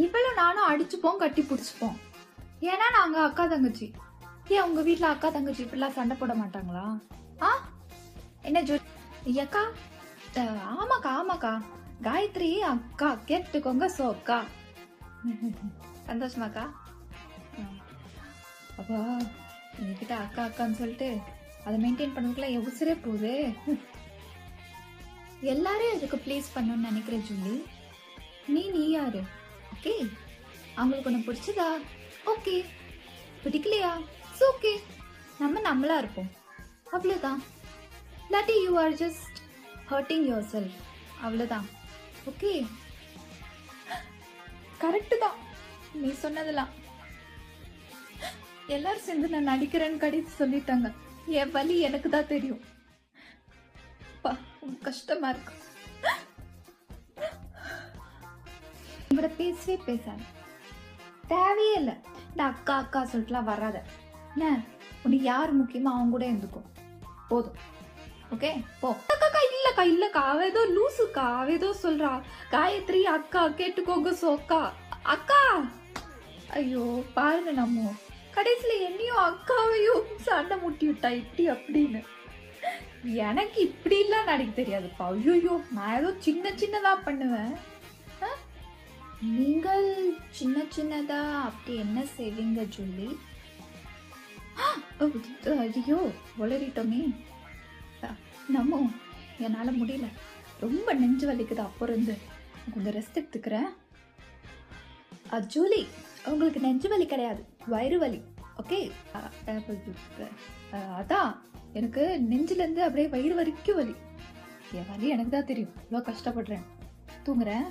இவளும் நானும் அடிச்சுப்போம், கட்டி பிடிச்சிப்போம். ஏன்னா நாங்க அக்கா தங்கச்சி. ஏன் உங்க வீட்டுல அக்கா தங்கச்சி இப்படிலாம் சண்டை போட மாட்டாங்களா? என்ன அக்கா? ஆமாக்கா ஆமாக்கா, காயத்ரி அக்கா கேட்டுக்கோங்க. சோ அக்கா சந்தோஷமாக்கா? அப்பா என்கிட்ட அக்கா அக்கான்னு சொல்லிட்டு அதை மெயின்டைன் பண்ணதுக்குள்ள என் உசுரே போகுது. எல்லாரும் இதுக்கு ப்ளீஸ் பண்ணணும்னு நினைக்கிற ஜூலி. நீ யாரு? ஓகே, அவங்களுக்கு ஒன்று பிடிச்சதா? ஓகே. பிடிக்கலையா? ஓகே, நம்ம நம்மளா இருப்போம், அவ்வளோதான். இல்லாட்டி you are just hurting your self, அவ்வளோதான். ஓகே, கரெக்டு தான் நீ சொன்னதெல்லாம். எல்லாரும் சேர்ந்து நான் நடிக்கிறேன்னு கடிச்சு சொல்லிட்டாங்க. என் வலி எனக்கு தான் தெரியும். கஷ்டமா இருக்கு. உங்களோட பேசவே பேசாது, தேவையே இல்லை. இந்த அக்கா அக்கா சொல்லிட்டுலாம் வராத. என்ன உனக்கு யார் முக்கியமா அவங்க கூட இருந்துக்கும், போதும். ஓகே போ. அக்கா இல்லக்கா இல்லக்கா, அவ ஏதோ லூசுக்கா, அவ ஏதோ சொல்றா. காயத்ரி அக்கா கேட்டுக்கோங்க சோக்கா. அக்கா ஐயோ பாருங்க, நம்ம கடைசியில என்னையும் அக்காவையும் சண்டை முட்டி விட்டா இப்படி அப்படின்னு. எனக்கு இப்படி எல்லாம் நடிக்க தெரியாதுப்பா. ஐயோ நான் ஏதோ சின்ன சின்னதா பண்ணுவேன். நீங்கள் சின்ன சின்னதா அப்படி என்ன செய்வீங்க ஜூலி? ஐயோ வளரிட்டோமே. நம்ம என்னால முடியல, ரொம்ப நெஞ்சு வலிக்குது. அப்போ இருந்து கொஞ்சம் ரெஸ்ட் எடுத்துக்கிறேன். ஜூலி உங்களுக்கு நெஞ்சு வலி கிடையாது, வயிறு வலி. ஓகே, அதான் எனக்கு நெஞ்சில இருந்து அப்படியே வயிறு வரைக்கும் வலி. என் வலி எனக்கு தான் தெரியும், இவ்வளோ கஷ்டப்படுறேன். தூங்குறேன்.